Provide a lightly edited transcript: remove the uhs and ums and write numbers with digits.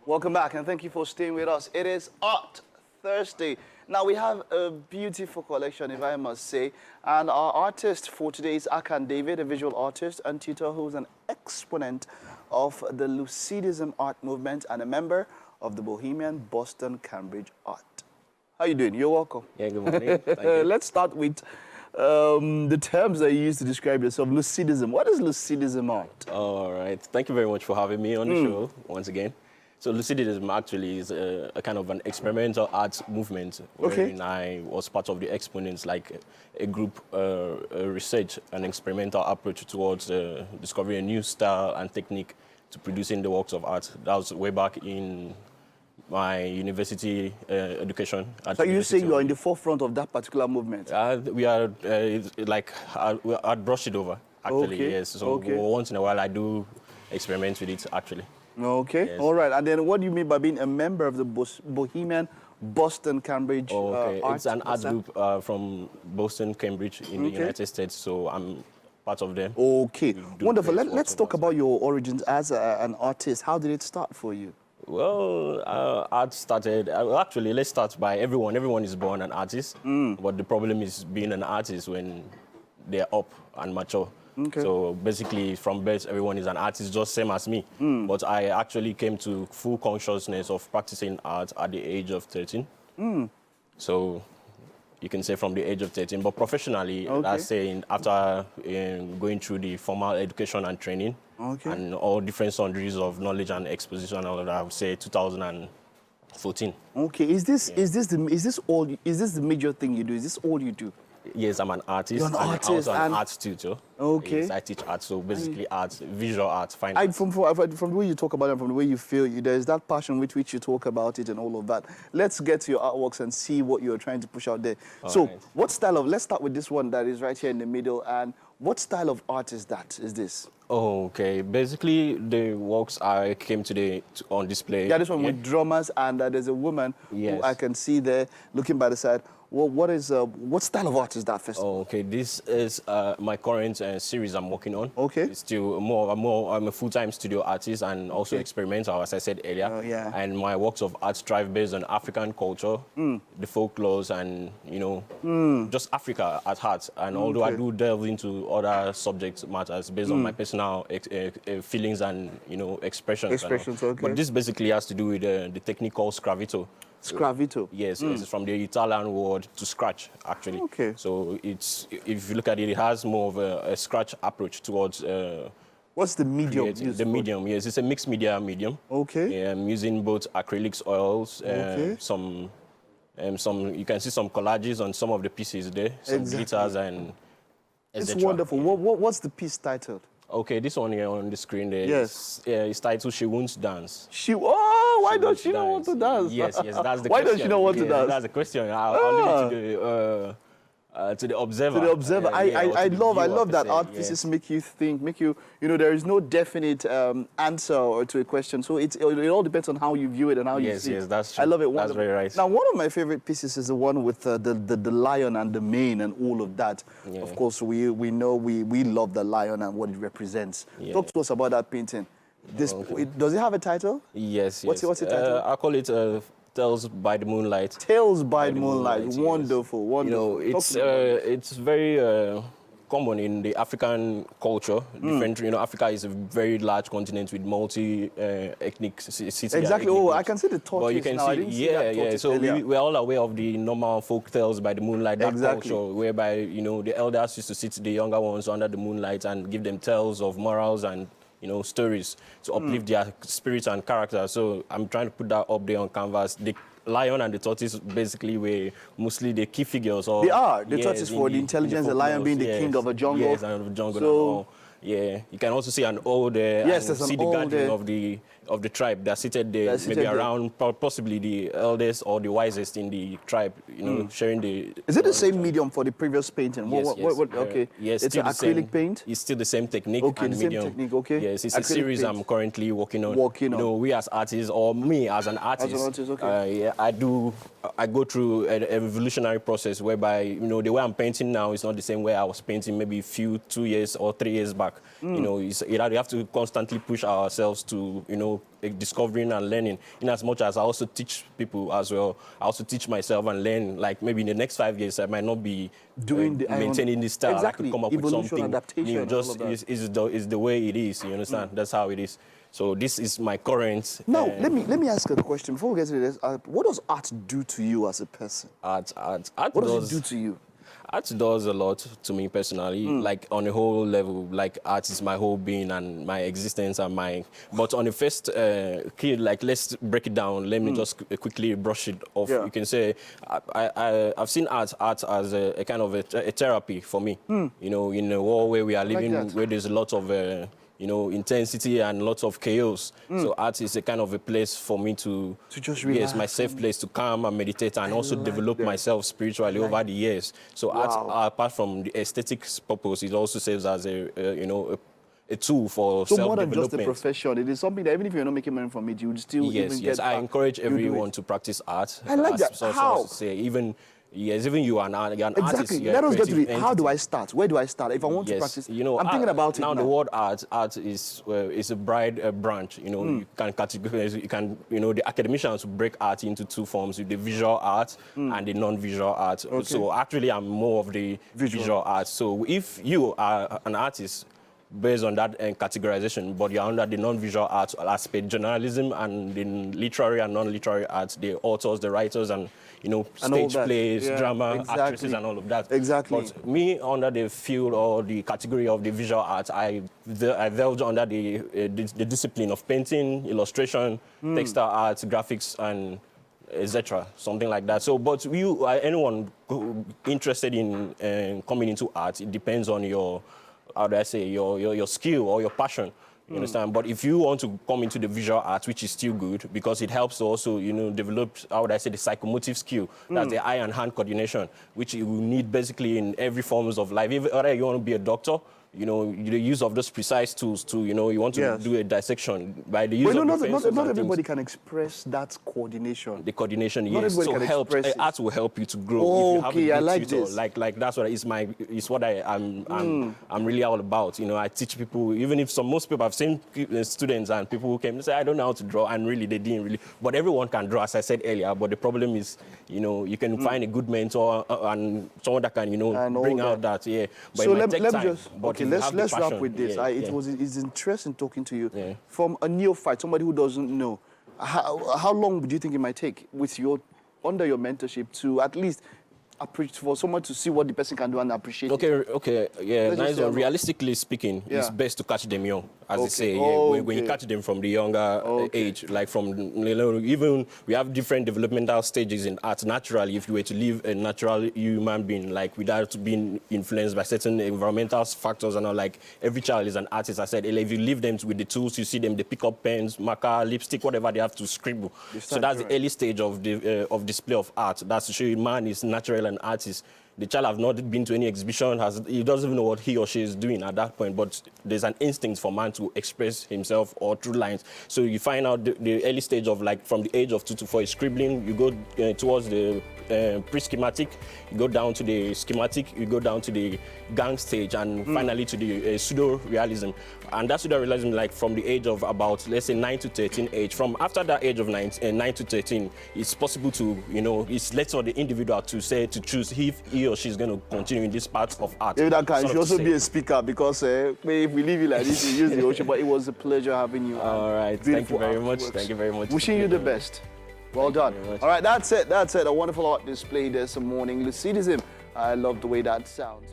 Welcome back, and thank you for staying with us. It is Art Thursday. Now, we have a beautiful collection, if I must say, and our artist for today is Akan David, a visual artist and tutor who's an exponent of the Lucidism art movement and a member of the Bohemian Boston Cambridge Art. How you doing? You're welcome. Yeah, good morning. Thank you. Let's start with the terms that you use to describe yourself. Lucidism. What is Lucidism art? All right. Thank you very much for having me on the show once again. So Lucidism actually is a kind of an experimental arts movement wherein I was part of the exponents, like a group research and experimental approach towards discovering a new style and technique to producing the works of art. That was way back in my university education. So you say you are in the forefront of that particular movement? We are I'd brushed it over, actually, yes. So once in a while I do experiment with it, actually. Okay, yes. All right. And then what do you mean by being a member of the Bohemian Boston Cambridge It's an art group from Boston, Cambridge in the United States, so I'm part of them. Okay, wonderful. Let's talk about your origins as an artist. How did it start for you? Well, art started, actually, let's start by everyone. Everyone is born an artist, but the problem is being an artist when they're up and mature. So basically, from birth, everyone is an artist, just same as me. But I actually came to full consciousness of practicing art at the age of 13. So you can say from the age of 13. But professionally, that's saying after going through the formal education and training and all different sundries of knowledge and exposition and all of that, I would say 2014. Okay, is this the major thing you do? Is this all you do? Yes, I'm an artist. You're an artist I'm also an art tutor. Okay. Yes, I teach art, so basically art, visual art, fine art. From the way you talk about it, from the way you feel, there's that passion with which you talk about it and all of that. Let's get to your artworks and see what you're trying to push out there. What style of, let's start with this one that is right here in the middle, and what style of art is this? Okay, basically the works I came today on display. Yeah, this one with drummers, and there's a woman who I can see there looking by the side. Well, what style of art is that, first of all? Okay, this is my current series I'm working on. Okay. It's still I'm a full-time studio artist and also experimental, as I said earlier. And my works of art strive based on African culture, the folklores, and, you know, just Africa at heart. And although I do delve into other subject matters based on my personal feelings and, you know, expressions. But this basically has to do with the technique called scravito. Scravito? Yes, it's from the Italian word to scratch, actually. Okay. So it's, if you look at it, it has more of a scratch approach towards... What's the medium used? The medium, yes. It's a mixed media medium. Okay. I'm using both acrylics, oils, some, you can see some collages on some of the pieces there, some glitters and It's wonderful. What's the piece titled? Okay, this one here on the screen there. Yes. It's titled She Won't Dance. Why don't she know what to dance? Yes, that's the question. Why don't you know what to dance? That's the question. I'll leave it to the observer. To the observer. I love that art pieces make you think, you know, there is no definite answer to a question. So it all depends on how you view it and how you see it. Yes, that's true. I love it. That's very right. Now, one of my favorite pieces is the one with the lion and the mane and all of that. Yeah. Of course, we know we love the lion and what it represents. Yeah. Talk to us about that painting. Does it have a title? Yes. What's the title? I call it Tales by the Moonlight. Tales by the Moonlight. Wonderful, wonderful. You know, it's very common in the African culture. Different, you know, Africa is a very large continent with multi-ethnic cities. Exactly. I can see the tortoise. But you can see, So we're all aware of the normal folk tales by the moonlight. That culture, whereby, you know, the elders used to sit the younger ones under the moonlight and give them tales of morals and, you know, stories to uplift their spirits and character. So I'm trying to put that up there on canvas. The lion and the tortoise basically were mostly the key figures. They are. The tortoise for the intelligence, the lion being the king of a jungle. Yes, and of the jungle and all. Yeah, you can also see an old and see the gathering of the tribe. They're seated there, maybe around possibly the eldest or the wisest in the tribe, you know, sharing the... Is it the same medium for the previous painting? Yes, okay. Yes, it's an acrylic paint? It's still the same technique and medium. Yes, it's a series I'm currently working on. You know, we as artists, or me as an artist, I go through an evolutionary process whereby, you know, the way I'm painting now is not the same way I was painting maybe 2 years or 3 years back. back. You know, you have to constantly push ourselves to, you know, discovering and learning. In as much as I also teach people as well, I also teach myself and learn. Like maybe in the next 5 years, I might not be maintaining this style. Exactly. I could come up Evolution, with something adaptation, new. Just is the way it is. You understand? That's how it is. So this is my current. Now, let me ask a question before we get to this. What does art do to you as a person? Art What does it do to you? Art does a lot to me personally, like on a whole level. Like art is my whole being and my existence and my. But on the first key, like let's break it down. Let me just quickly brush it off. Yeah. You can say I've seen art as a kind of a therapy for me. You know, in a world where we are living, where there's a lot of you know, intensity and lots of chaos. So art is a kind of a place for me to just relax. Yes, my safe place to calm and meditate and also develop myself spiritually over the years. So art, apart from the aesthetics purpose, it also serves as a you know, a tool for So self-development. more than just a profession, it is something that even if you're not making money from it, you would still Yes, even yes. get I back. encourage everyone to practice art. I like that. How? To say, even you are an artist. Exactly. You're Let a us get to creative it. How do entity. I start? Where do I start? If I want to practice, you know, I'm thinking about it now. now. The word art is a broad branch. You know, you can categorize. You can, you know, the academicians break art into two forms: the visual art and the non-visual art. Okay. So actually, I'm more of the visual art. So if you are an artist, based on that categorization, but you're under the non-visual arts aspect, journalism and the literary and non-literary arts, the authors, the writers, and you know, stage plays, drama, actresses, and all of that. Exactly. But me, under the field or the category of the visual arts, I delved under the discipline of painting, illustration, textile arts, graphics, and etc. Something like that. So, but anyone interested in coming into art, it depends on your, how do I say, your skill or your passion. You understand? But if you want to come into the visual art, which is still good, because it helps to also, you know, develop, how would I say, the psychomotive skill. That's the eye and hand coordination, which you will need basically in every forms of life. Whether you want to be a doctor, you know, the use of those precise tools to, you know, you want to do a dissection by the use of the pencils. Not everybody can express that coordination. The coordination, Not yes. everybody So can express it. art will help you to grow. Oh, if you have okay, a I good like tutor. this. Like that's what is what I'm really all about. You know, I teach people, even if most people have seen students and people who came and say, I don't know how to draw, and really they didn't really. But everyone can draw, as I said earlier. But the problem is, you know, you can find a good mentor and someone that can, you know, bring out that. Yeah. But so it might take let me time. just But if you let's have the wrap passion, with this. It's interesting talking to you. Yeah. From a neophyte, somebody who doesn't know, how long do you think it might take with under your mentorship to at least for someone to see what the person can do and appreciate it? Okay, yeah. Let's Nice just one. say Realistically speaking, it's best to catch them young, as they say. Yeah. When you catch them from the younger age, like from, you know, even we have different developmental stages in art. Naturally, if you were to live a natural human being, like without being influenced by certain environmental factors and all, like every child is an artist. I said, if you leave them with the tools, you see them, they pick up pens, marker, lipstick, whatever they have to scribble. So that's the early stage of display of art. That's to show you man is natural and artist. The child has not been to any exhibition, he doesn't even know what he or she is doing at that point, but there's an instinct for man to express himself or through lines. So you find out the early stage of, like, from the age of 2 to 4 is scribbling, you go towards the pre-schematic, you go down to the schematic, you go down to the gang stage, and finally to the pseudo-realism. And that pseudo-realism, like from the age of about, let's say, 9 to 13 age. From after that age of 9 to 13, it's possible to, you know, it's left for the individual to choose if he or she is going to continue in this part of art. Maybe that can also be a speaker, because if we leave it like this, you use the ocean. But it was a pleasure having you. All right, thank you very much. Thank you very much. Wishing you the best. Well done. All right, that's it. A wonderful art display this morning. Lucidism. I love the way that sounds.